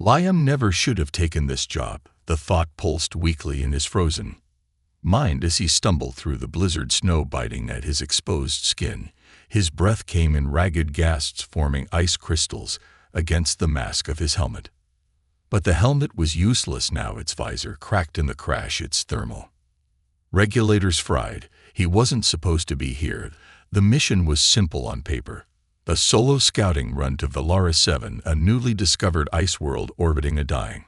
Liam never should have taken this job, the thought pulsed weakly in his frozen mind as he stumbled through the blizzard, snow biting at his exposed skin. His breath came in ragged gasps, forming ice crystals against the mask of his helmet. But the helmet was useless now, its visor cracked in the crash, its thermal regulators fried. He wasn't supposed to be here. The mission was simple on paper. A solo scouting run to Valara 7, a newly discovered ice world orbiting a dying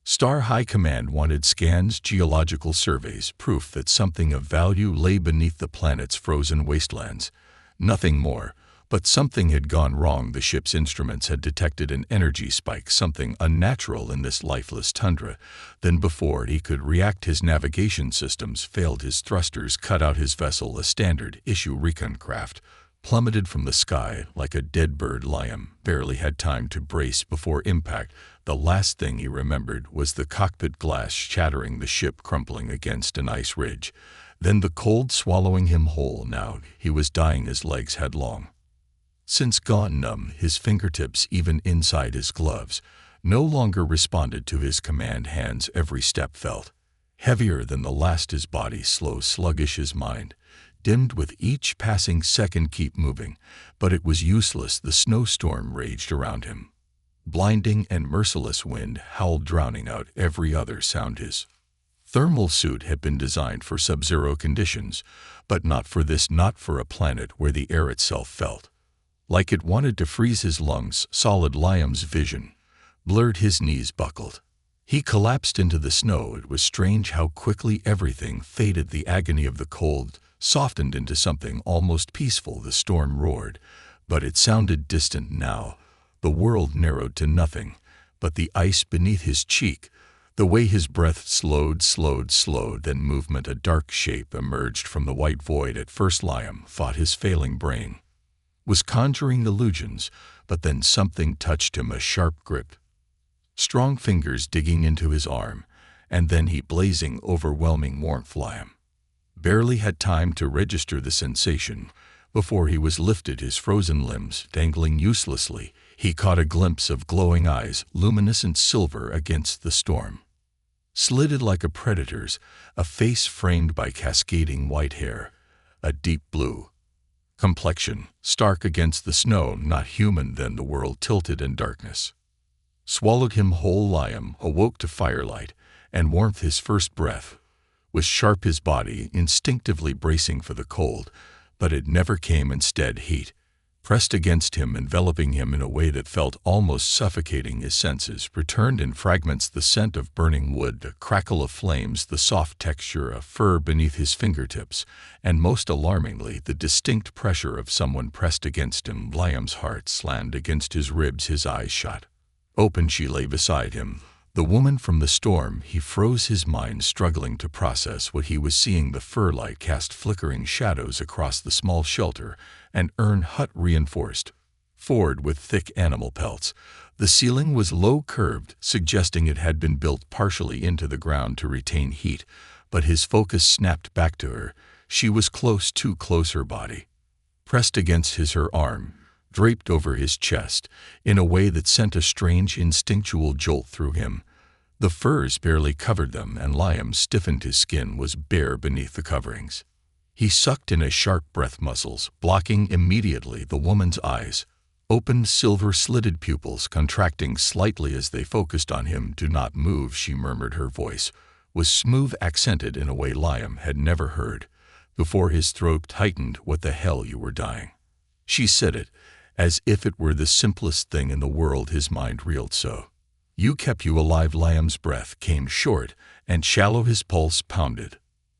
star. High Command wanted scans, geological surveys, proof that something of value lay beneath the planet's frozen wastelands. Nothing more, but something had gone wrong. The ship's instruments had detected an energy spike, something unnatural in this lifeless tundra. Then before he could react, his navigation systems failed. His thrusters cut out. His vessel, a standard-issue recon craft, plummeted from the sky like a dead bird. Liam barely had time to brace before impact. The last thing he remembered was the cockpit glass shattering, the ship crumpling against an ice ridge. Then the cold swallowing him whole. Now he was dying. His legs had long since gone numb. His fingertips, even inside his gloves, no longer responded to his command hands. Every step felt heavier than the last. His body slow, sluggish, his mind dimmed with each passing second. Keep moving, but it was useless. The snowstorm raged around him. Blinding and merciless wind howled, drowning out every other sound. His thermal suit had been designed for sub-zero conditions, but not for this, not for a planet where the air itself felt like it wanted to freeze his lungs solid. Liam's vision blurred, his knees buckled. He collapsed into the snow. It was strange how quickly everything faded. The agony of the cold softened into something almost peaceful. The storm roared, but it sounded distant now. The world narrowed to nothing but the ice beneath his cheek. The way his breath slowed, then movement. A dark shape emerged from the white void. At first Liam thought his failing brain was conjuring illusions, but then something touched him, a sharp grip, strong fingers digging into his arm, and then heat, blazing, overwhelming warmth. Liam barely had time to register the sensation before he was lifted, his frozen limbs dangling uselessly. He caught a glimpse of glowing eyes, luminescent silver against the storm, slitted like a predator's, a face framed by cascading white hair, a deep blue complexion, stark against the snow, not human. Then the world tilted and darkness swallowed him whole. Liam awoke to firelight and warmth. His first breath was sharp, his body instinctively bracing for the cold, but it never came. Instead, heat pressed against him, enveloping him in a way that felt almost suffocating. His senses returned in fragments, the scent of burning wood, the crackle of flames, the soft texture of fur beneath his fingertips, and most alarmingly, the distinct pressure of someone pressed against him. Liam's heart slammed against his ribs, his eyes shut open. She lay beside him, the woman from the storm. He froze, his mind struggling to process what he was seeing. The fur light cast flickering shadows across the small shelter, an urn hut reinforced forward with thick animal pelts. The ceiling was low curved, suggesting it had been built partially into the ground to retain heat, but his focus snapped back to her. She was close, too close, her body pressed against his, her arm draped over his chest in a way that sent a strange instinctual jolt through him. The furs barely covered them, and Liam stiffened. His skin was bare beneath the coverings. He sucked in a sharp breath, muscles blocking immediately. The woman's eyes opened, silver-slitted pupils contracting slightly as they focused on him. "Do not move," she murmured. Her voice was smooth, accented in a way Liam had never heard before. His throat tightened. "What the hell, you were dying." She said it as if it were the simplest thing in the world. His mind reeled. "So you kept you alive." Liam's breath came short and shallow. His pulse pounded,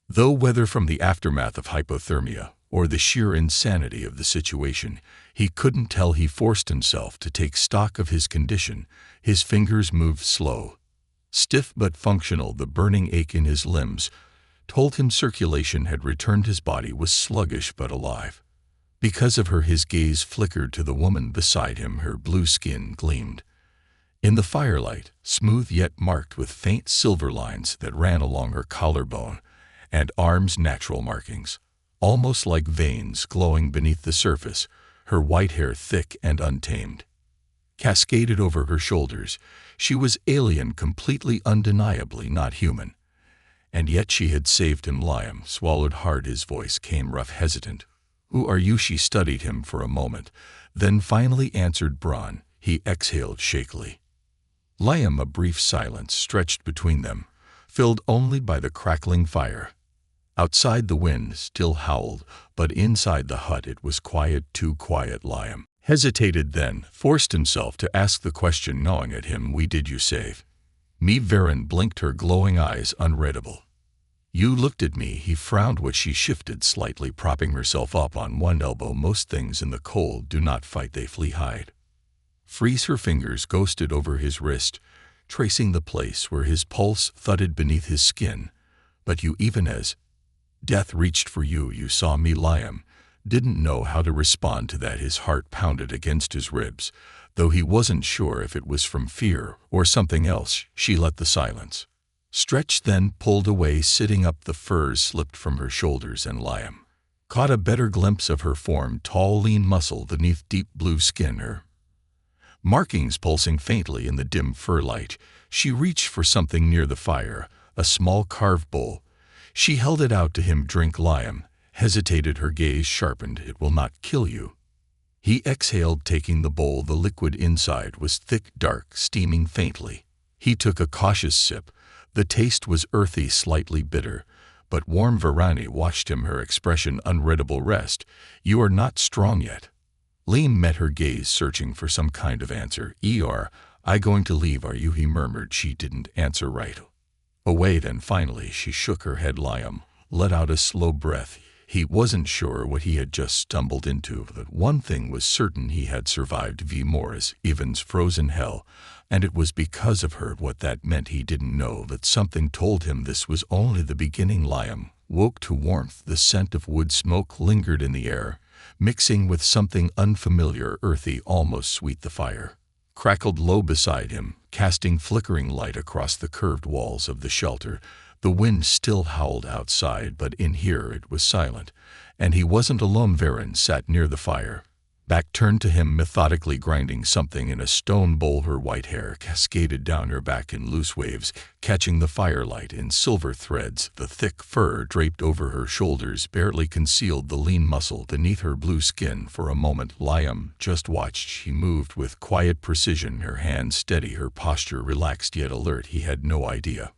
though whether from the aftermath of hypothermia or the sheer insanity of the situation, he couldn't tell. He forced himself to take stock of his condition. His fingers moved slow, stiff but functional. The burning ache in his limbs told him circulation had returned. His body was sluggish but alive. Because of her, his gaze flickered to the woman beside him. Her blue skin gleamed in the firelight, smooth yet marked with faint silver lines that ran along her collarbone and arms, natural markings, almost like veins glowing beneath the surface, her white hair thick and untamed, cascaded over her shoulders. She was alien, completely undeniably not human. And yet she had saved him. Liam swallowed hard. His voice came rough, hesitant. "Who are you?" She studied him for a moment, then finally answered. "Braun." He exhaled shakily. Liam, a brief silence stretched between them, filled only by the crackling fire. Outside the wind still howled, but inside the hut it was quiet, too quiet. Liam hesitated, then forced himself to ask the question gnawing at him. "We did you save me?" Varen blinked, her glowing eyes unreadable. "You looked at me." He frowned. What? She shifted slightly, propping herself up on one elbow. "Most things in the cold do not fight, they flee, hide, freeze." Her fingers ghosted over his wrist, tracing the place where his pulse thudded beneath his skin. "But you, even as death reached for you, you saw me." Liam didn't know how to respond to that. His heart pounded against his ribs, though he wasn't sure if it was from fear or something else. She let the silence stretch, then pulled away. Sitting up, the furs slipped from her shoulders, and Liam caught a better glimpse of her form, tall, lean, muscle beneath deep blue skin, her markings pulsing faintly in the dim fur light. She reached for something near the fire, a small carved bowl. She held it out to him. "Drink." Liam hesitated, her gaze sharpened. "It will not kill you." He exhaled, taking the bowl. The liquid inside was thick, dark, steaming faintly. He took a cautious sip. The taste was earthy, slightly bitter, but warm. Varani watched him, her expression unreadable. "Rest. You are not strong yet." Liam met her gaze, searching for some kind of answer. "I going to leave, are you?" he murmured. She didn't answer right away. Then finally she shook her head. Liam let out a slow breath. He wasn't sure what he had just stumbled into, but one thing was certain: he had survived V. Morris Evans' frozen hell, and it was because of her. What that meant he didn't know, but something told him this was only the beginning. Liam woke to warmth. The scent of wood smoke lingered in the air, mixing with something unfamiliar, earthy, almost sweet. The fire crackled low beside him, casting flickering light across the curved walls of the shelter. The wind still howled outside, but in here it was silent, and he wasn't alone. Varen sat near the fire, back turned to him, methodically grinding something in a stone bowl. Her white hair cascaded down her back in loose waves, catching the firelight in silver threads. The thick fur draped over her shoulders barely concealed the lean muscle beneath her blue skin. For a moment Liam just watched. She moved with quiet precision, her hands steady, her posture relaxed yet alert. He had no idea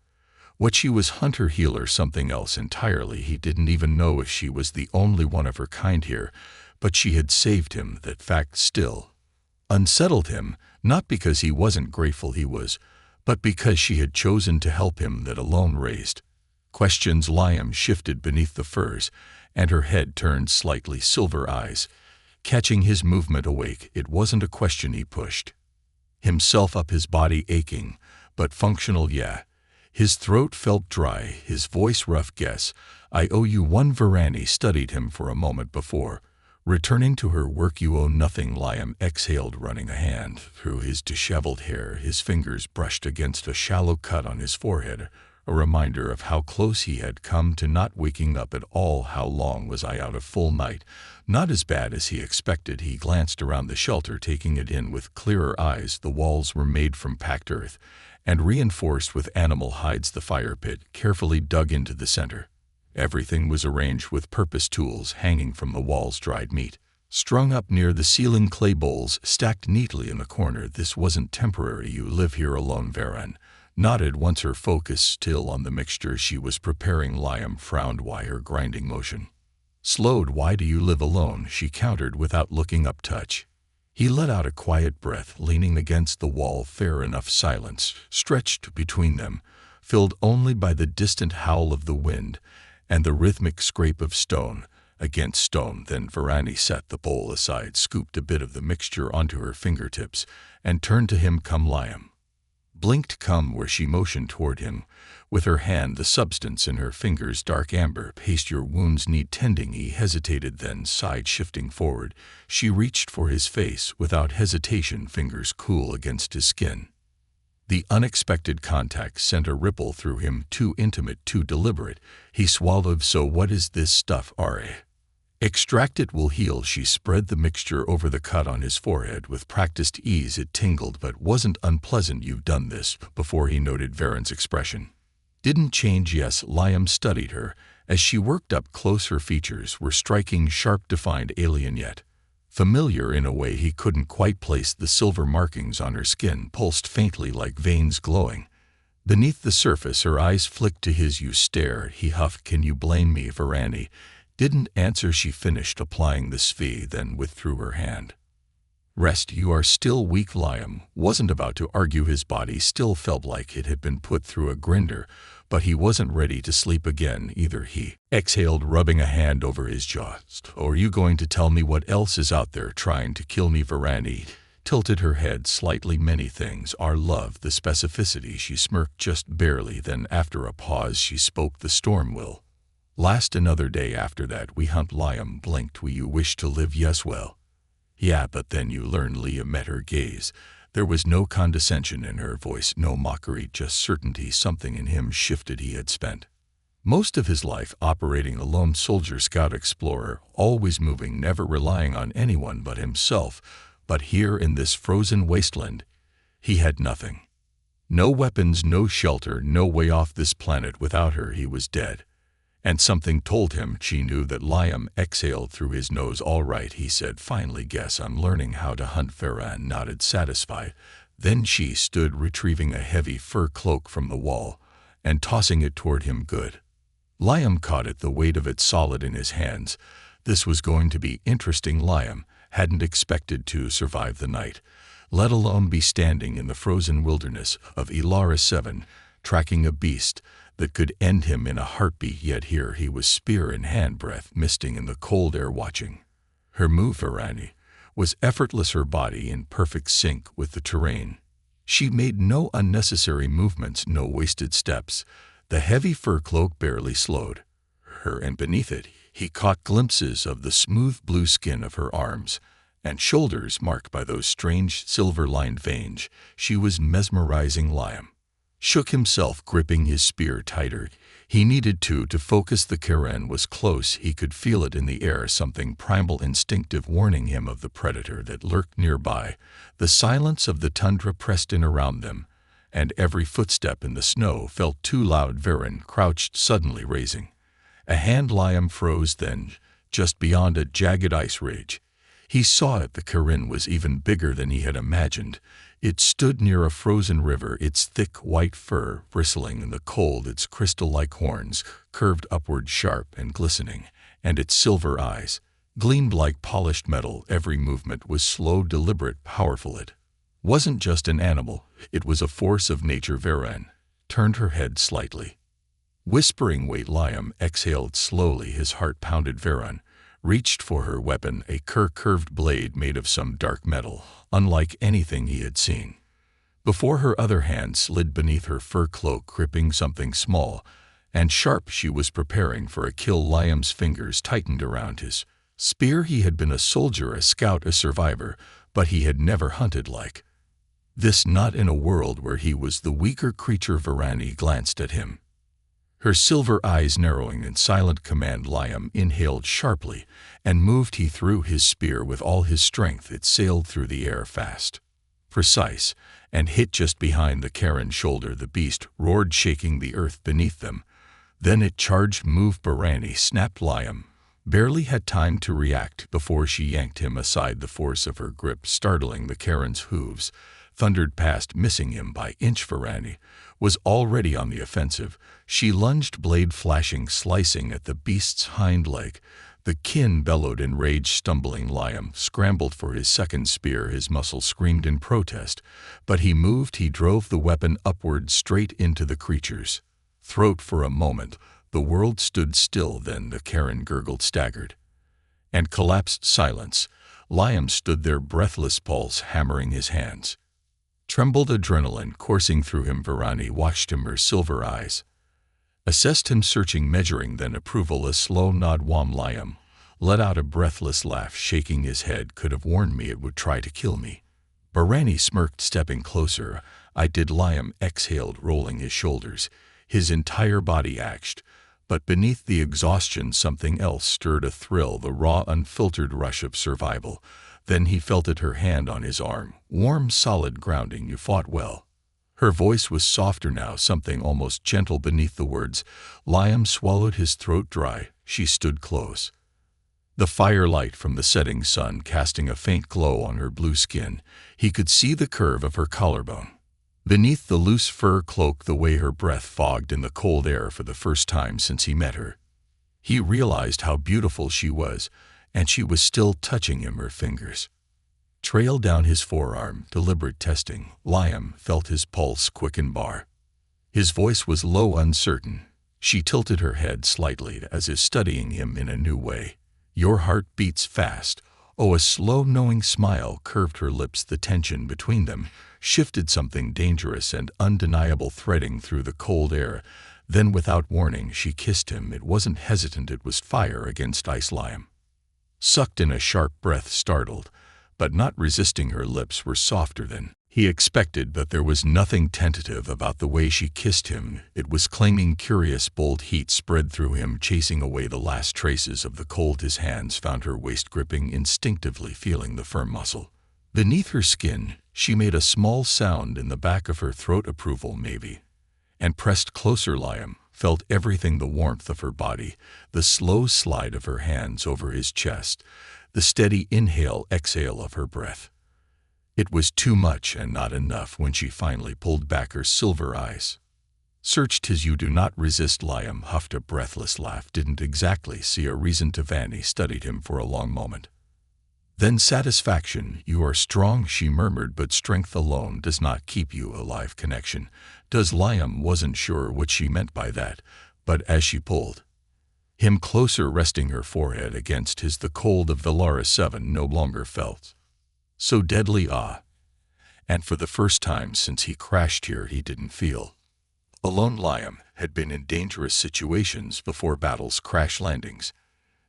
what she was, hunter, healer, something else entirely. He didn't even know if she was the only one of her kind here, but she had saved him. That fact still unsettled him, not because he wasn't grateful he was, but because she had chosen to help him. That alone raised questions. Liam shifted beneath the furs, and her head turned slightly, silver eyes catching his movement. Awake. It wasn't a question. He pushed himself up, his body aching, but functional. His throat felt dry, his voice rough. "Guess I owe you one." Varani studied him for a moment before returning to her work. "You owe nothing." Liam exhaled, running a hand through his disheveled hair. His fingers brushed against a shallow cut on his forehead, a reminder of how close he had come to not waking up at all. "How long was I out? A full night." "Not as bad as he expected." He glanced around the shelter, taking it in with clearer eyes. The walls were made from packed earth and reinforced with animal hides. The fire pit carefully dug into the center. Everything was arranged with purpose: tools hanging from the walls, dried meat strung up near the ceiling, clay bowls stacked neatly in the corner. "This wasn't temporary. You live here alone." Varen nodded, once her focus still on the mixture she was preparing. Liam frowned. Why? Her grinding motion slowed. "Why do you live alone?" she countered without looking up. Touch. He let out a quiet breath, leaning against the wall. Fair enough. Silence stretched between them, filled only by the distant howl of the wind and the rhythmic scrape of stone against stone. Then Varani set the bowl aside, scooped a bit of the mixture onto her fingertips, and turned to him. "Come." Liam blinked. "Come where?" She motioned toward him with her hand, the substance in her fingers dark amber. "Paste. Your wounds need tending." He hesitated, then sighed, shifting forward. She reached for his face without hesitation, fingers cool against his skin. The unexpected contact sent a ripple through him, too intimate, too deliberate. He swallowed. "So what is this stuff, Ra?" Extract it will heal. She spread the mixture over the cut on his forehead. With practiced ease it tingled but wasn't unpleasant. You've done this before, he noted Varen's expression. Didn't change. Yes. Liam studied her. As she worked up close, her features were striking, sharp, defined, alien yet familiar in a way he couldn't quite place. The silver markings on her skin pulsed faintly like veins glowing beneath the surface. Her eyes flicked to his. You stare, he huffed. Can you blame me? Varani didn't answer. She finished applying the sphere, then withdrew her hand. Rest. You are still weak. Liam wasn't about to argue. His body still felt like it had been put through a grinder, but he wasn't ready to sleep again either. He exhaled, rubbing a hand over his jaw. Are you going to tell me what else is out there trying to kill me? Varani tilted her head slightly. Many things. Our love, the specificity. She smirked just barely, then after a pause she spoke. The storm will last another day. After that we hunt. Liam blinked. Will you wish to live? Yes. Well, yeah, but then you learn. Leah met her gaze. There was no condescension in her voice, no mockery, just certainty. Something in him shifted. He had spent most of his life operating a lone soldier, scout, explorer, always moving, never relying on anyone but himself. But here in this frozen wasteland, he had nothing. No weapons, no shelter, no way off this planet. Without her he was dead. And something told him. She knew that. Liam exhaled through his nose. All right, he said finally. Guess I'm learning how to hunt. Varan nodded, satisfied. Then she stood, retrieving a heavy fur cloak from the wall and tossing it toward him. Good. Liam caught it, the weight of it solid in his hands. This was going to be interesting. Liam hadn't expected to survive the night, let alone be standing in the frozen wilderness of Ilara 7, tracking a beast that could end him in a heartbeat. Yet here he was, spear in hand, breath misting in the cold air, watching her move. Varani was effortless, her body in perfect sync with the terrain. She made no unnecessary movements, no wasted steps. The heavy fur cloak barely slowed her, and beneath it he caught glimpses of the smooth blue skin of her arms and shoulders, marked by those strange silver-lined veins. She was mesmerizing. Liam shook himself, gripping his spear tighter. He needed to focus. The Karen was close. He could feel it in the air, something primal, instinctive, warning him of the predator that lurked nearby. The silence of the tundra pressed in around them, and every footstep in the snow felt too loud. Varen crouched, suddenly raising a hand. Liam froze. Then, just beyond a jagged ice ridge, he saw it. The Karen was even bigger than he had imagined. It stood near a frozen river, its thick white fur bristling in the cold, its crystal-like horns curved upward, sharp and glistening, and its silver eyes gleamed like polished metal. Every movement was slow, deliberate, powerful. It wasn't just an animal, it was a force of nature. Varen turned her head slightly, whispering, "Wait." Liam exhaled slowly, his heart pounded. Varen reached for her weapon, a curved blade made of some dark metal, unlike anything he had seen before. Her other hand slid beneath her fur cloak, gripping something small and sharp. She was preparing for a kill. Liam's fingers tightened around his spear. He had been a soldier, a scout, a survivor, but he had never hunted like this, not in a world where he was the weaker creature. Varani glanced at him, her silver eyes narrowing in silent command. Liam inhaled sharply and moved. He threw his spear with all his strength. It sailed through the air, fast, precise, and hit just behind the Karen's shoulder. The beast roared, shaking the earth beneath them. Then it charged. Move. Varani snapped. Liam barely had time to react before she yanked him aside. The force of her grip, startling the Karen's hooves, thundered past, missing him by inch. Varani was already on the offensive. She lunged, blade flashing, slicing at the beast's hind leg. The kin bellowed in rage, stumbling. Liam scrambled for his second spear. His muscles screamed in protest, but he moved. He drove the weapon upward, straight into the creature's throat. For a moment, the world stood still. Then the Karen gurgled, staggered, and collapsed. Silence. Liam stood there, breathless, pulse hammering, his hands trembled, adrenaline coursing through him. Varani watched him, her silver eyes assessed him, searching, measuring, then approval. A slow nod. Liam let out a breathless laugh, shaking his head. Could have warned me it would try to kill me. Varani smirked, stepping closer. I did. Liam exhaled, rolling his shoulders, his entire body ached. But beneath the exhaustion something else stirred, a thrill, the raw, unfiltered rush of survival. Then he felt it, her hand on his arm. Warm, solid grounding. You fought well. Her voice was softer now, something almost gentle beneath the words. Liam swallowed, his throat dry. She stood close. The firelight from the setting sun casting a faint glow on her blue skin. He could see the curve of her collarbone. Beneath the loose fur cloak, the way her breath fogged in the cold air for the first time since he met her. He realized how beautiful she was, and she was still touching him, her fingers trailed down his forearm, deliberate testing. Liam felt his pulse quicken bar. His voice was low, uncertain. She tilted her head slightly as if studying him in a new way. Your heart beats fast. Oh, a slow, knowing smile curved her lips. The tension between them shifted, something dangerous and undeniable threading through the cold air. Then, without warning, she kissed him. It wasn't hesitant, it was fire against ice. Liam sucked in a sharp breath, startled, but not resisting. Her lips were softer than he expected, but there was nothing tentative about the way she kissed him. It was claiming. Curious, bold heat spread through him, chasing away the last traces of the cold. His hands found her waist, gripping, instinctively feeling the firm muscle beneath her skin. She made a small sound in the back of her throat, approval maybe, and pressed closer. Liam felt everything, the warmth of her body, the slow slide of her hands over his chest, the steady inhale-exhale of her breath. It was too much and not enough. When she finally pulled back, her silver eyes searched his. You do not resist. Liam huffed a breathless laugh. Didn't exactly see a reason to. Vanny studied him for a long moment. Then satisfaction. You are strong, she murmured, but strength alone does not keep you alive. Connection does. Liam wasn't sure what she meant by that, but as she pulled him closer, resting her forehead against his, the cold of Valara 7 no longer felt so deadly. And for the first time since he crashed here, he didn't feel alone. Liam had been in dangerous situations before, battles, crash landings,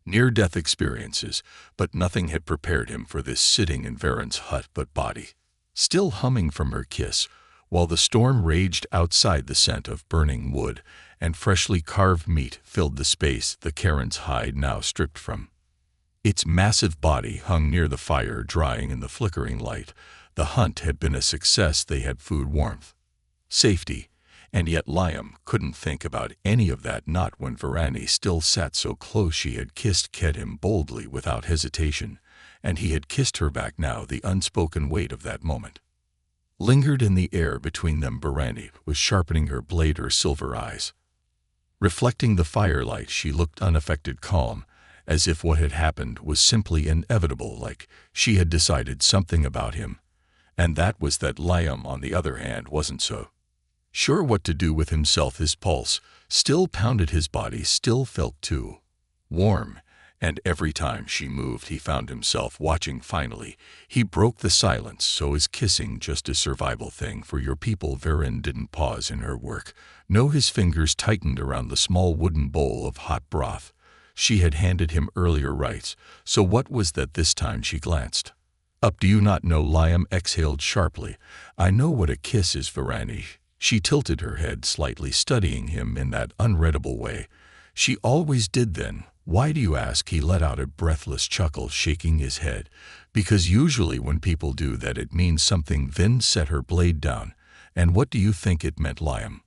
near-death experiences, but nothing had prepared him for this. Sitting in Varen's hut, but body still humming from her kiss, while the storm raged outside. The scent of burning wood and freshly carved meat filled the space. The Karen's hide, now stripped from its massive body, hung near the fire, drying in the flickering light. The hunt had been a success. They had food, warmth, safety, and yet Liam couldn't think about any of that, not when Varani still sat so close. She had kissed him boldly, without hesitation, and he had kissed her back. Now the unspoken weight of that moment lingered in the air between them. Varani was sharpening her blade, her silver eyes reflecting the firelight. She looked unaffected, calm, as if what had happened was simply inevitable, like she had decided something about him, and that was that. Liam, on the other hand, wasn't so sure what to do with himself. His pulse still pounded, his body still felt too warm, and every time she moved he found himself watching. Finally, he broke the silence. So is kissing just a survival thing for your people? Varen didn't pause in her work. No, his fingers tightened around the small wooden bowl of hot broth she had handed him earlier. Right, so what was that this time? She glanced up. Do you not know? Liam exhaled sharply. I know what a kiss is, Varani. She tilted her head slightly, studying him in that unreadable way she always did. Then why do you ask? He let out a breathless chuckle, shaking his head. Because usually when people do that it means something. Then set her blade down. And what do you think it meant? Liam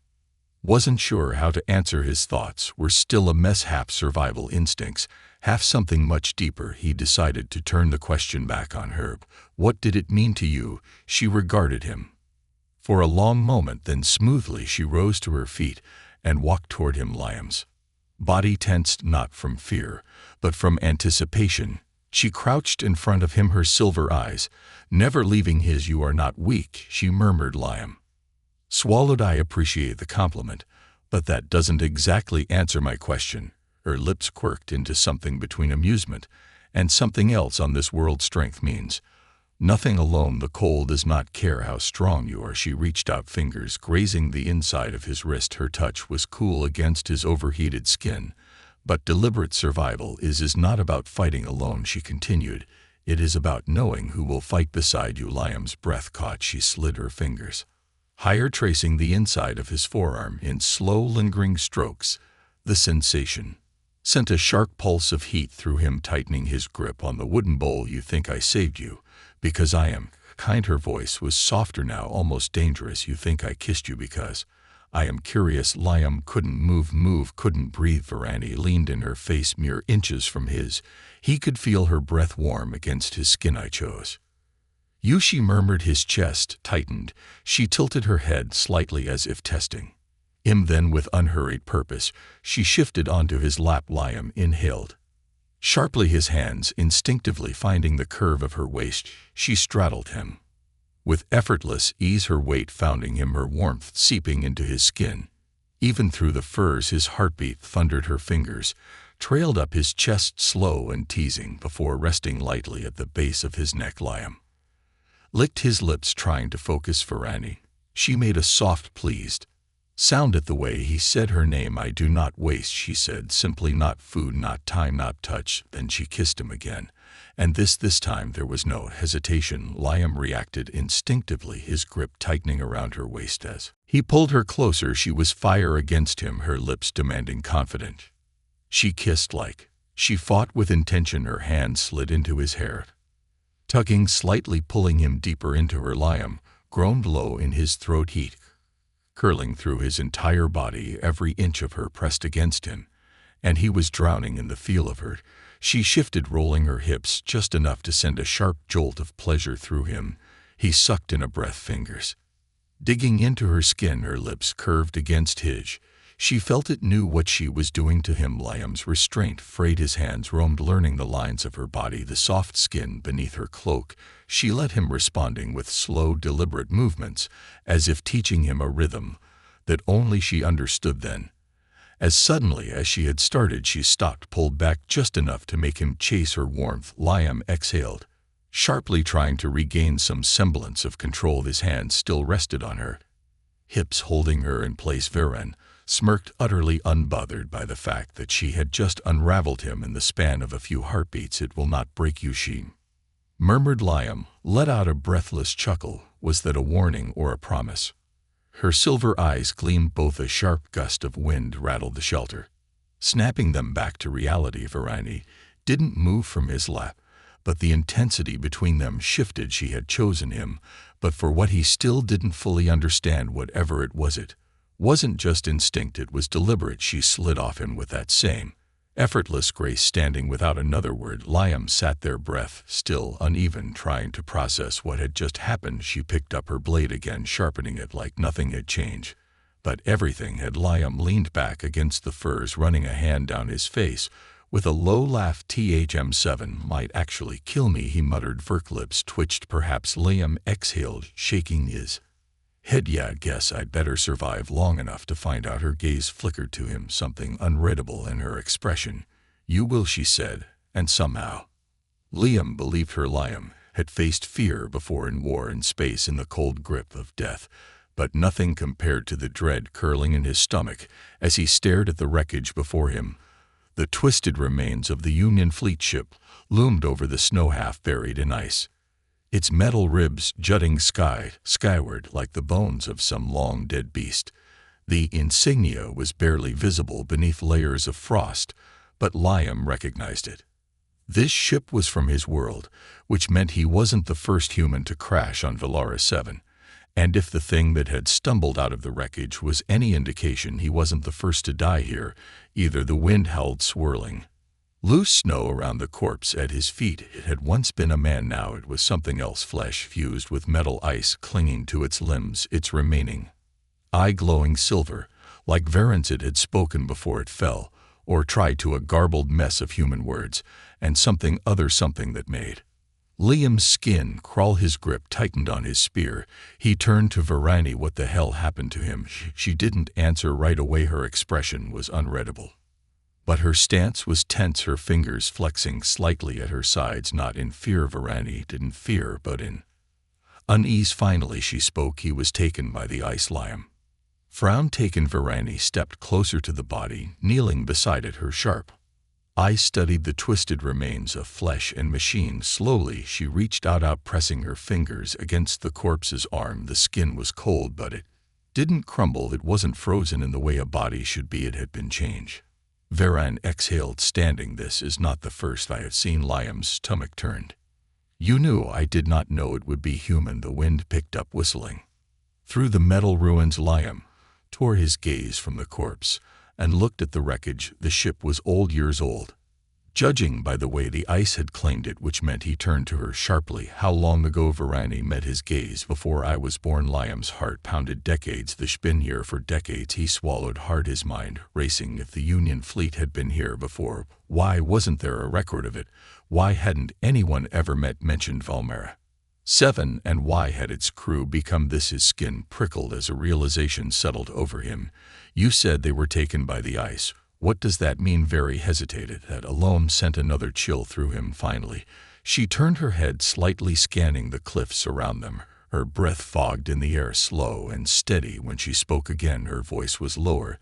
wasn't sure how to answer. His thoughts were still a mess, half survival instincts, half something much deeper. He decided to turn the question back on her. What did it mean to you? She regarded him for a long moment, then smoothly she rose to her feet and walked toward him. Liam's body tensed, not from fear, but from anticipation. She crouched in front of him, her silver eyes never leaving his. You are not weak, she murmured. Liam swallowed. I appreciate the compliment, but that doesn't exactly answer my question. Her lips quirked into something between amusement and something else. On this world, strength means nothing alone. The cold does not care how strong you are. She reached out, fingers grazing the inside of his wrist. Her touch was cool against his overheated skin. But deliberate survival is not about fighting alone, she continued. It is about knowing who will fight beside you. Liam's breath caught. She slid her fingers higher, tracing the inside of his forearm in slow, lingering strokes. The sensation sent a sharp pulse of heat through him, tightening his grip on the wooden bowl. You think I saved you? Because I am kind. Her voice was softer now, almost dangerous. You think I kissed you because I am curious? Liam couldn't move, couldn't breathe. Varani leaned in, her face mere inches from his. He could feel her breath warm against his skin. I chose you, she murmured. His chest tightened. She tilted her head slightly as if testing him. Then, with unhurried purpose, she shifted onto his lap. Liam inhaled sharply, his hands instinctively finding the curve of her waist. She straddled him with effortless ease, her weight founding him, her warmth seeping into his skin. Even through the furs, his heartbeat thundered. Her fingers trailed up his chest, slow and teasing, before resting lightly at the base of his neck. Liam licked his lips, trying to focus. Varani, she made a soft, pleased sound at the way he said her name. I do not waste, she said simply. Not food, not time, not touch. Then she kissed him again. And this time there was no hesitation. Liam reacted instinctively, his grip tightening around her waist as he pulled her closer. She was fire against him, her lips demanding, confident. She kissed like she fought with intention. Her hand slid into his hair, tugging slightly, pulling him deeper into her. Liam groaned low in his throat, heat curling through his entire body, every inch of her pressed against him, and he was drowning in the feel of her. She shifted, rolling her hips just enough to send a sharp jolt of pleasure through him. He sucked in a breath, fingers digging into her skin, her lips curved against his. She felt it, knew what she was doing to him. Liam's restraint frayed, his hands roamed, learning the lines of her body, the soft skin beneath her cloak. She let him, responding with slow, deliberate movements, as if teaching him a rhythm that only she understood. Then, as suddenly as she had started, she stopped, pulled back just enough to make him chase her warmth. Liam exhaled sharply, trying to regain some semblance of control. His hands still rested on her hips, holding her in place. Varen smirked, utterly unbothered by the fact that she had just unraveled him in the span of a few heartbeats. It will not break you, she murmured. Liam let out a breathless chuckle. Was that a warning or a promise? Her silver eyes gleamed. Both. A sharp gust of wind rattled the shelter, snapping them back to reality. Varani didn't move from his lap, but the intensity between them shifted. She had chosen him, but for what he still didn't fully understand. Whatever it wasn't just instinct, it was deliberate. She slid off him with that same effortless grace, standing without another word. Liam sat there, breath still uneven, trying to process what had just happened. She picked up her blade again, sharpening it like nothing had changed. But everything had. Liam leaned back against the furs, running a hand down his face. With a low laugh, THM7 might actually kill me, he muttered. Verk lips twitched. Perhaps. Liam exhaled, shaking his head. Yeah, guess I'd better survive long enough to find out. Her gaze flickered to him, something unreadable in her expression. You will, she said, and somehow Liam believed her. Liam had faced fear before, in war, in space, in the cold grip of death, but nothing compared to the dread curling in his stomach as he stared at the wreckage before him. The twisted remains of the Union fleet ship loomed over the snow, half buried in ice, its metal ribs jutting skyward like the bones of some long-dead beast. The insignia was barely visible beneath layers of frost, but Liam recognized it. This ship was from his world, which meant he wasn't the first human to crash on Valaris 7. And if the thing that had stumbled out of the wreckage was any indication, he wasn't the first to die here either. The wind howled, swirling loose snow around the corpse at his feet. It had once been a man, now it was something else, flesh fused with metal, ice clinging to its limbs, its remaining eye glowing silver, like Varen's. It had spoken before it fell, or tried to, a garbled mess of human words, and something that made Liam's skin crawl. His grip tightened on his spear. He turned to Varani. What the hell happened to him? She didn't answer right away. Her expression was unreadable, but her stance was tense, her fingers flexing slightly at her sides, not in fear. Varani didn't fear, but in unease. Finally she spoke. He was taken by the ice. Liam frowned. Taken. Varani stepped closer to the body, kneeling beside it, her sharp eyes studied the twisted remains of flesh and machine. Slowly she reached out, pressing her fingers against the corpse's arm. The skin was cold, but it didn't crumble. It wasn't frozen in the way a body should be. It had been changed. Varan exhaled, standing. This is not the first I have seen. Liam's stomach turned. You knew. I did not know it would be human. The wind picked up, whistling. Through the metal ruins, Liam tore his gaze from the corpse and looked at the wreckage. The ship was old, years old, judging by the way the ice had claimed it, which meant he turned to her sharply. How long ago? Varani met his gaze. Before I was born. Liam's heart pounded. Decades. They've been here for decades. He swallowed hard, his mind racing. If the Union fleet had been here before, why wasn't there a record of it? Why hadn't anyone ever mentioned Valmera 7, and why had its crew become this? His skin prickled as a realization settled over him. You said they were taken by the ice. What does that mean? Very hesitated. That alone sent another chill through him. Finally, she turned her head slightly, scanning the cliffs around them. Her breath fogged in the air, slow and steady. When she spoke again, her voice was lower.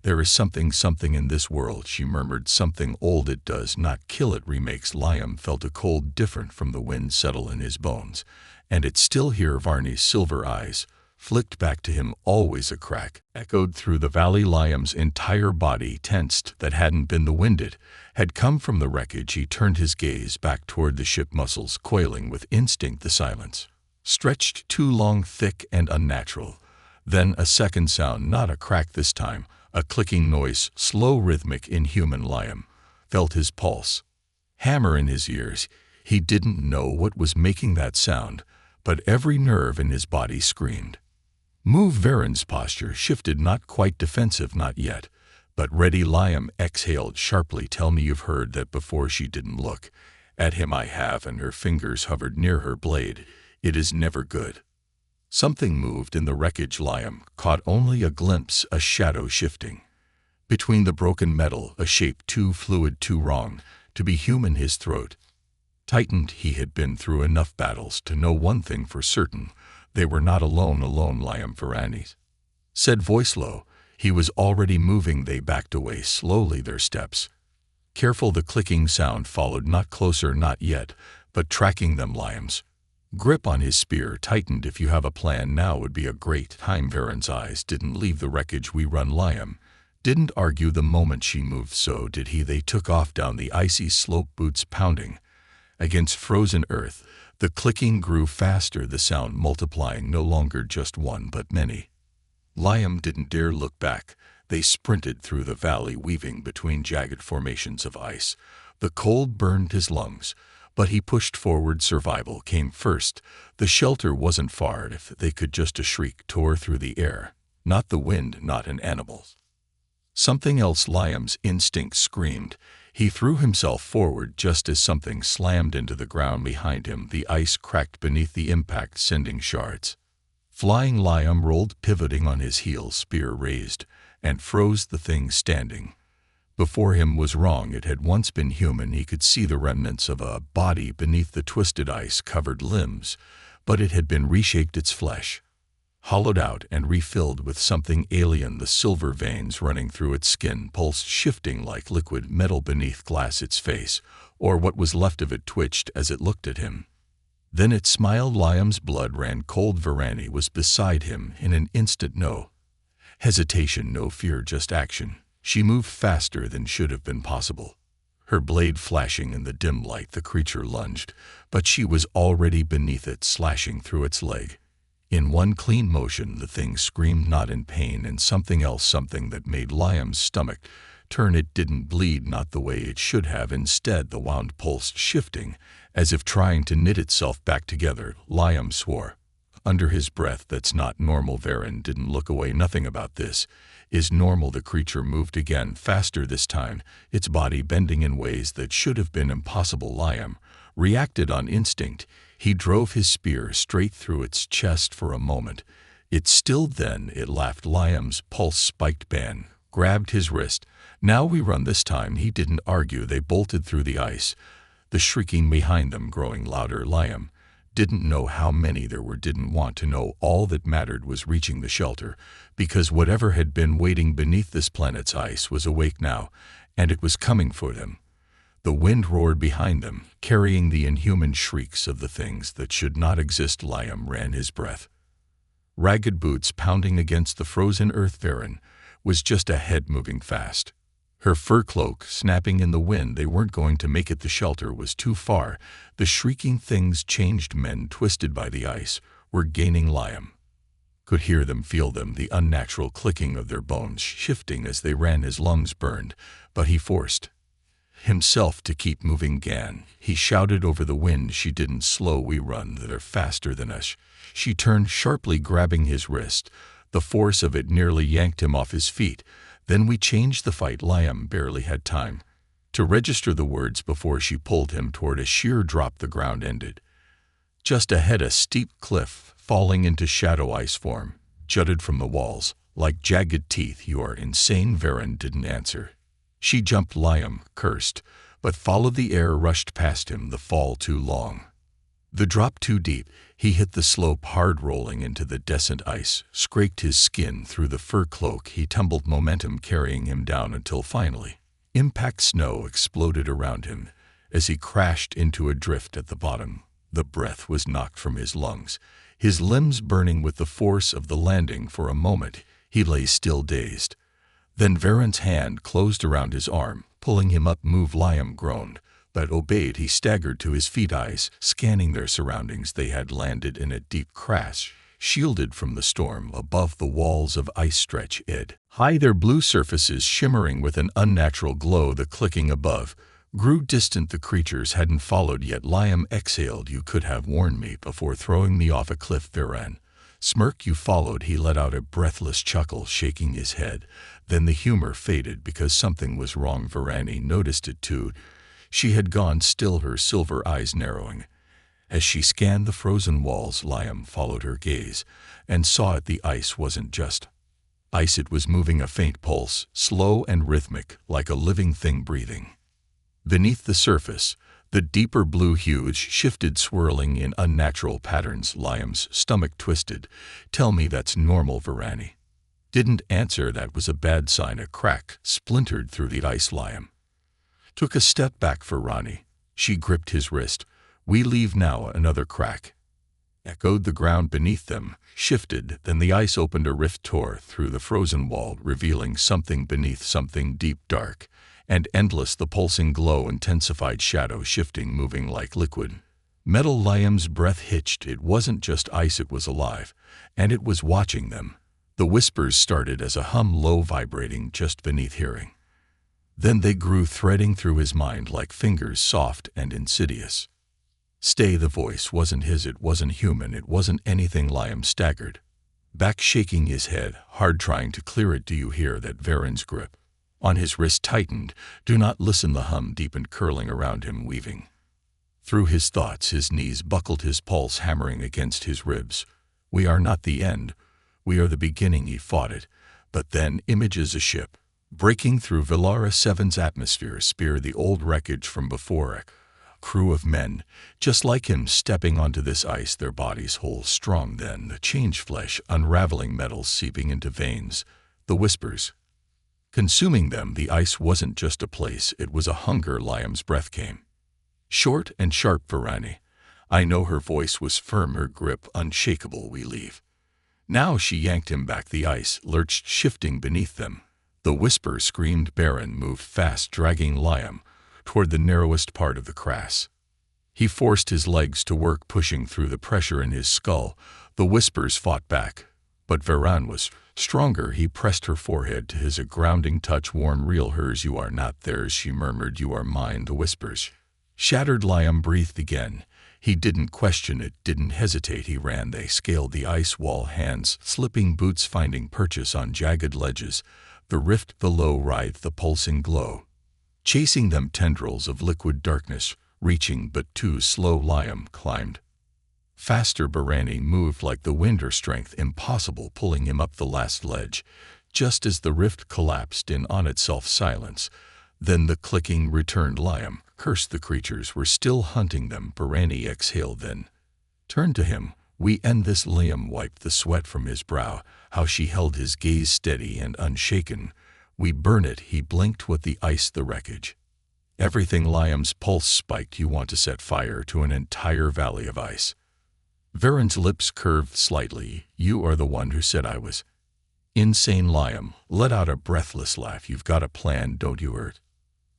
There is something in this world, she murmured. Something old. It does not kill, it remakes. Liam felt a cold different from the wind settle in his bones. And it's still here. Varney's silver eyes flicked back to him. Always. A crack echoed through the valley. Liam's entire body tensed. That hadn't been the wind, it had come from the wreckage. He turned his gaze back toward the ship, muscles coiling with instinct. The silence stretched too long, thick and unnatural. Then a second sound, not a crack this time, a clicking noise, slow, rhythmic, inhuman. Liam felt his pulse hammer in his ears. He didn't know what was making that sound, but every nerve in his body screamed. Move. Varan's posture shifted, not quite defensive, not yet, but ready. Liam exhaled sharply. Tell me you've heard that before. She didn't look at him. I have, and her fingers hovered near her blade. It is never good. Something moved in the wreckage. Liam caught only a glimpse, a shadow shifting between the broken metal, a shape too fluid, too wrong to be human. His throat tightened. He had been through enough battles to know one thing for certain. They were not alone. Liam, Varani said, voice low. He was already moving. They backed away slowly, their steps careful. The clicking sound followed, not closer, not yet, but tracking them. Liam's grip on his spear tightened. If you have a plan, now would be a great time. Varan's eyes didn't leave the wreckage. We run. Liam didn't argue the moment she moved. So did he. They took off down the icy slope, boots pounding against frozen earth. The clicking grew faster, the sound multiplying, no longer just one but many. Liam didn't dare look back. They sprinted through the valley, weaving between jagged formations of ice. The cold burned his lungs, but he pushed forward. Survival came first. The shelter wasn't far. If they could just. A shriek tore through the air. Not the wind, not an animal's. Something else. Liam's instinct screamed. He threw himself forward just as something slammed into the ground behind him. The ice cracked beneath the impact, sending shards flying. Liam rolled, pivoting on his heels, spear raised, and froze. The thing standing before him was wrong. It had once been human. He could see the remnants of a body beneath the twisted ice-covered limbs, but it had been reshaped, its flesh hollowed out and refilled with something alien. The silver veins running through its skin pulsed, shifting like liquid metal beneath glass. Its face, or what was left of it, twitched as it looked at him. Then it smiled. Liam's blood ran cold. Varani was beside him in an instant. No hesitation, no fear, just action. She moved faster than should have been possible. Her blade flashing in the dim light. The creature lunged, but she was already beneath it, slashing through its leg. In one clean motion, the thing screamed, not in pain, and something else, something that made Liam's stomach turn. It didn't bleed, not the way it should have. Instead, the wound pulsed, shifting, as if trying to knit itself back together. Liam swore under his breath, that's not normal. Varan didn't look away. Nothing about this is normal. The creature moved again, faster this time, its body bending in ways that should have been impossible. Liam reacted on instinct. He drove his spear straight through its chest. For a moment it stilled, then it laughed. Liam's pulse spiked. Ban grabbed his wrist. Now we run. This time he didn't argue. They bolted through the ice, the shrieking behind them growing louder. Liam didn't know how many there were, didn't want to know. All that mattered was reaching the shelter, because whatever had been waiting beneath this planet's ice was awake now, and it was coming for them. The wind roared behind them, carrying the inhuman shrieks of the things that should not exist. Liam ran, his breath ragged, boots pounding against the frozen earth. Varan was just ahead, moving fast. Her fur cloak snapping in the wind. They weren't going to make it. The shelter was too far. The shrieking things changed. Men twisted by the ice were gaining. Liam could hear them, feel them, the unnatural clicking of their bones shifting as they ran. His lungs burned, but he forced himself to keep moving. Gan, he shouted over the wind. She didn't slow. We run. They're faster than us. She turned sharply, grabbing his wrist. The force of it nearly yanked him off his feet. Then we changed the fight. Liam barely had time to register the words before she pulled him toward a sheer drop. The ground ended just ahead. A steep cliff, falling into shadow ice form, jutted from the walls like jagged teeth. You are insane. Varen didn't answer. She jumped. Liam cursed, but followed. The air rushed past him, the fall too long, the drop too deep. He hit the slope hard, rolling into the descent ice, scraped his skin through the fur cloak. He tumbled, momentum carrying him down until finally, impact. Snow exploded around him as he crashed into a drift at the bottom. The breath was knocked from his lungs, his limbs burning with the force of the landing. For a moment, he lay still, dazed. Then Varen's hand closed around his arm, pulling him up. Move. Liam groaned, but obeyed. He staggered to his feet, eyes scanning their surroundings. They had landed in a deep crash, shielded from the storm. Above, the walls of ice stretch high, their blue surfaces shimmering with an unnatural glow. The clicking above grew distant. The creatures hadn't followed yet. Liam exhaled. You could have warned me before throwing me off a cliff. Varen smirked. You followed. He let out a breathless chuckle, shaking his head. Then the humor faded because something was wrong. Varani noticed it too. She had gone still, her silver eyes narrowing. As she scanned the frozen walls, Liam followed her gaze and saw it. The ice wasn't just ice, it was moving, a faint pulse, slow and rhythmic, like a living thing breathing. Beneath the surface, the deeper blue hues shifted, swirling in unnatural patterns. Liam's stomach twisted. Tell me that's normal. Varani didn't answer. That was a bad sign. A crack splintered through the ice. Liam took a step back. For Rani, she gripped his wrist. We leave now. Another crack echoed. The ground beneath them shifted. Then the ice opened. A rift tore through the frozen wall, revealing something beneath, something deep, dark, and endless. The pulsing glow intensified, shadow shifting, moving like liquid metal. Liam's breath hitched. It wasn't just ice, it was alive, and it was watching them. The whispers started as a hum, low, vibrating just beneath hearing. Then they grew, threading through his mind like fingers, soft and insidious. Stay. The voice wasn't his, it wasn't human, it wasn't anything. Liam staggered back, shaking his head, hard, trying to clear it. Do you hear that? Varen's grip on his wrist tightened. Do not listen. The hum deepened, curling around him, weaving through his thoughts. His knees buckled, his pulse hammering against his ribs. We are not the end. We are the beginning. He fought it. But then, images, a ship breaking through Velara 7's atmosphere, spear, the old wreckage from before, a crew of men just like him stepping onto this ice, their bodies whole, strong. Then the changed flesh, unraveling, metals seeping into veins, the whispers consuming them. The ice wasn't just a place, it was a hunger. Liam's breath came short and sharp. Varani, I know. Her voice was firm, her grip unshakable. We leave now. She yanked him back. The ice lurched, shifting beneath them. The whisper screamed. Baron moved fast, dragging Liam toward the narrowest part of the crass. He forced his legs to work, pushing through the pressure in his skull. The whispers fought back, but Varan was stronger. He pressed her forehead to his, a grounding touch, worn, real. Hers. You are not theirs, she murmured. You are mine. The whispers shattered. Liam breathed again. He didn't question it, didn't hesitate. He ran. They scaled the ice wall, hands slipping, boots finding purchase on jagged ledges. The rift below writhed, the pulsing glow chasing them, tendrils of liquid darkness reaching, but too slow. Liam climbed faster. Barani moved like the wind, her strength impossible, pulling him up the last ledge. Just as the rift collapsed in on itself, silence. Then the clicking returned. Liam cursed. The creatures were still hunting them. Barani exhaled, then turned to him. We end this. Liam wiped the sweat from his brow. How she held his gaze steady and unshaken. We burn it. He blinked. What? The ice, the wreckage, everything. Liam's pulse spiked. You want to set fire to an entire valley of ice? Varen's lips curved slightly. You are the one who said I was Insane Liam let out a breathless laugh. "You've got a plan, don't you, Ert?"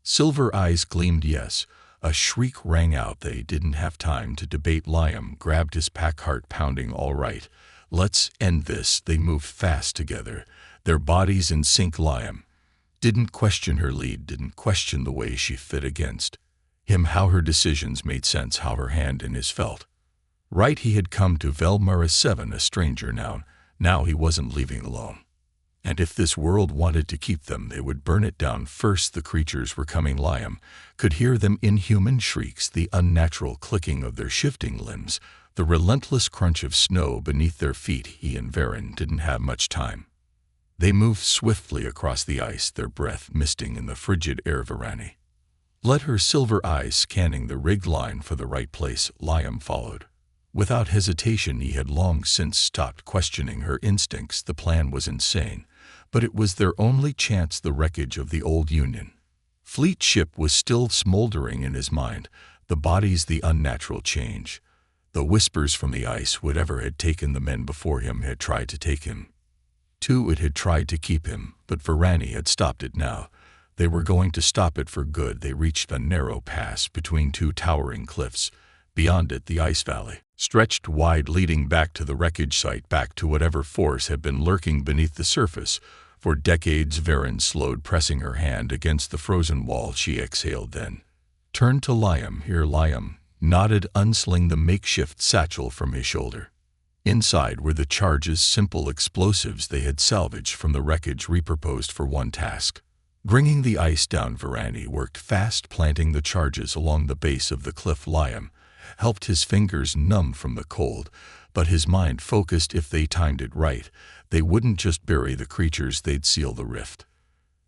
Silver eyes gleamed. "Yes." A shriek rang out. They didn't have time to debate. Liam grabbed his pack, heart pounding. "All right, let's end this." They moved fast together, their bodies in sync. Liam didn't question her lead, didn't question the way she fit against him, how her decisions made sense, how her hand in his felt right. He had come to Velmara 7 a stranger now. Now he wasn't leaving alone. And if this world wanted to keep them, they would burn it down first. The creatures were coming. Liam could hear them: inhuman shrieks, the unnatural clicking of their shifting limbs, the relentless crunch of snow beneath their feet. He and Varen didn't have much time. They moved swiftly across the ice, their breath misting in the frigid air. Varani let her silver eyes scanning the rigged line for the right place. Liam followed. Without hesitation, he had long since stopped questioning her instincts. The plan was insane, but it was their only chance. The wreckage of the old Union fleet ship was still smoldering in his mind, the bodies, the unnatural change. The whispers from the ice: whatever had taken the men before him had tried to take him too. It had tried to keep him, but Varani had stopped it. Now they were going to stop it for good. They reached a narrow pass between two towering cliffs. Beyond it, the ice valley stretched wide, leading back to the wreckage site, back to whatever force had been lurking beneath the surface for decades. Varen slowed, pressing her hand against the frozen wall. She exhaled, then turned to Liam. "Here." Liam nodded, unsling the makeshift satchel from his shoulder. Inside were the charges, simple explosives they had salvaged from the wreckage, repurposed for one task: bringing the ice down. Varani worked fast, planting the charges along the base of the cliff. Liam helped, his fingers numb from the cold, but his mind focused. If they timed it right, they wouldn't just bury the creatures, they'd seal the rift.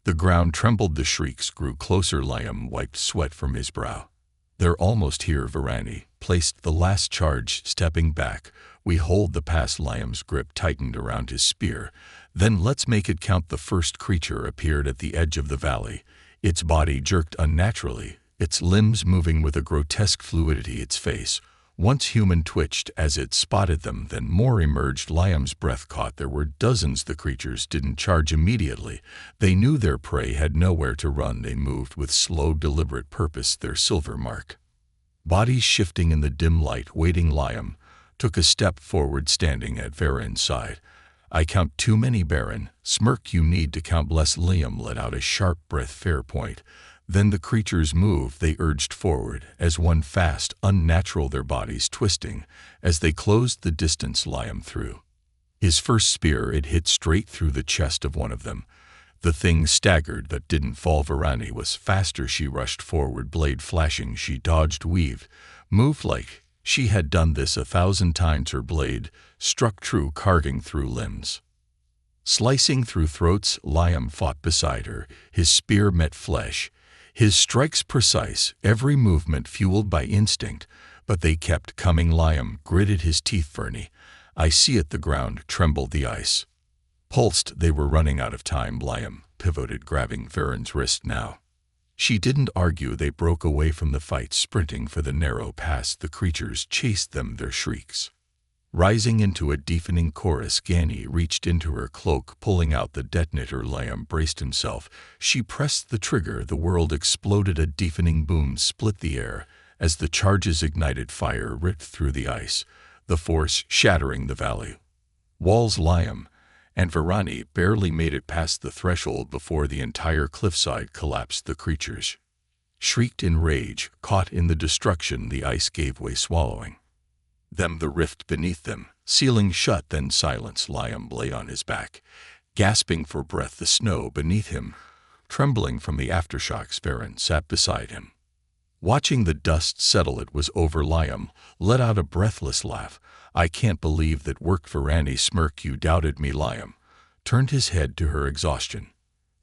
The ground trembled, the shrieks grew closer. Liam wiped sweat from his brow. "They're almost here." Varani placed the last charge, stepping back. "We hold the pass." Liam's grip tightened around his spear. "Then let's make it count." The first creature appeared at the edge of the valley. Its body jerked unnaturally, its limbs moving with a grotesque fluidity. Its face, once human, twitched as it spotted them. Then more emerged. Liam's breath caught. There were dozens. The creatures didn't charge immediately. They knew their prey had nowhere to run. They moved with slow, deliberate purpose, their silver mark bodies shifting in the dim light, waiting. Liam took a step forward, standing at Varen's side. "I count too many, Baron." "Smirk. You need to count less." Liam let out a sharp breath. "Fair point." Then the creatures moved. They urged forward as one, fast, unnatural, their bodies twisting as they closed the distance. Liam threw his first spear. It hit straight through the chest of one of them. The thing staggered but didn't fall. Varani was faster. She rushed forward, blade flashing. She dodged, weaved, moved like she had done this 1,000 times. Her blade struck true, carving through limbs, slicing through throats. Liam fought beside her. His spear met flesh, his strikes precise, every movement fueled by instinct, but they kept coming. Liam gritted his teeth. "Fernie, I see it." The ground trembled, the ice pulsed. They were running out of time. Liam pivoted, grabbing Varen's wrist. Now she didn't argue. They broke away from the fight, sprinting for the narrow pass. The creatures chased them, their shrieks rising into a deafening chorus. Gani reached into her cloak, pulling out the detonator. Liam braced himself. She pressed the trigger. The world exploded. A deafening boom split the air as the charges ignited. Fire ripped through the ice, the force shattering the valley walls. Liam and Varani barely made it past the threshold before the entire cliffside collapsed. The creatures shrieked in rage, caught in the destruction. The ice gave way, swallowing them, the rift beneath them sealing shut. Then silence. Liam lay on his back, gasping for breath, the snow beneath him trembling from the aftershocks. Varen sat beside him, watching the dust settle. It was over. Liam let out a breathless laugh. "I can't believe that worked." Varani smirked. "You doubted me." Liam turned his head to her, exhaustion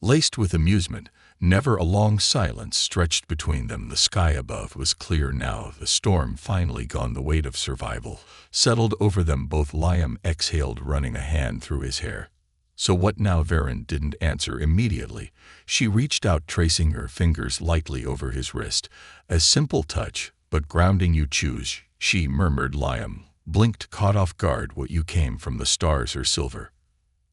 laced with amusement. Never. A long silence stretched between them. The sky above was clear now, the storm finally gone. The weight of survival settled over them both. Liam exhaled, running a hand through his hair. "So what now?" Varen didn't answer immediately. She reached out, tracing her fingers lightly over his wrist. "A simple touch, but grounding. You choose," she murmured. Liam blinked, caught off guard. "What, you came from the stars or silver?"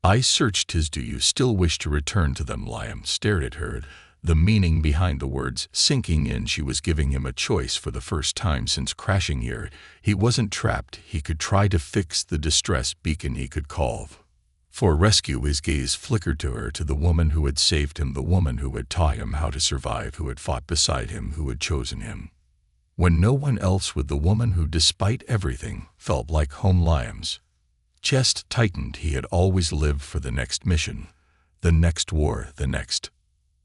I searched his do you still wish to return to them. Liam stared at her, the meaning behind the words sinking in. She was giving him a choice for the first time since crashing here. He wasn't trapped. He could try to fix the distress beacon. He could call for rescue. His gaze flickered to her, to the woman who had saved him, the woman who had taught him how to survive, who had fought beside him, who had chosen him when no one else would, the woman who, despite everything, felt like home. Liam's chest tightened. He had always lived for the next mission, the next war, the next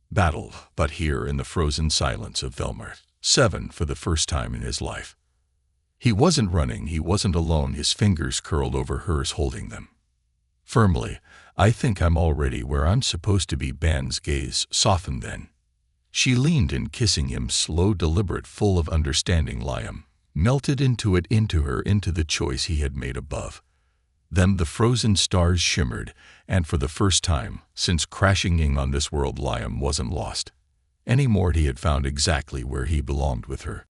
battle. But here, in the frozen silence of Velmar 7, for the first time in his life, he wasn't running. He wasn't alone. His fingers curled over hers, holding them firmly. I think I'm already where I'm supposed to be. Ban's gaze softened then. She leaned in, kissing him, slow, deliberate, full of understanding. Liam melted into it, into her, into the choice he had made above them. The frozen stars shimmered, and for the first time since crashing in on this world, Liam wasn't lost anymore. He had found exactly where he belonged, with her.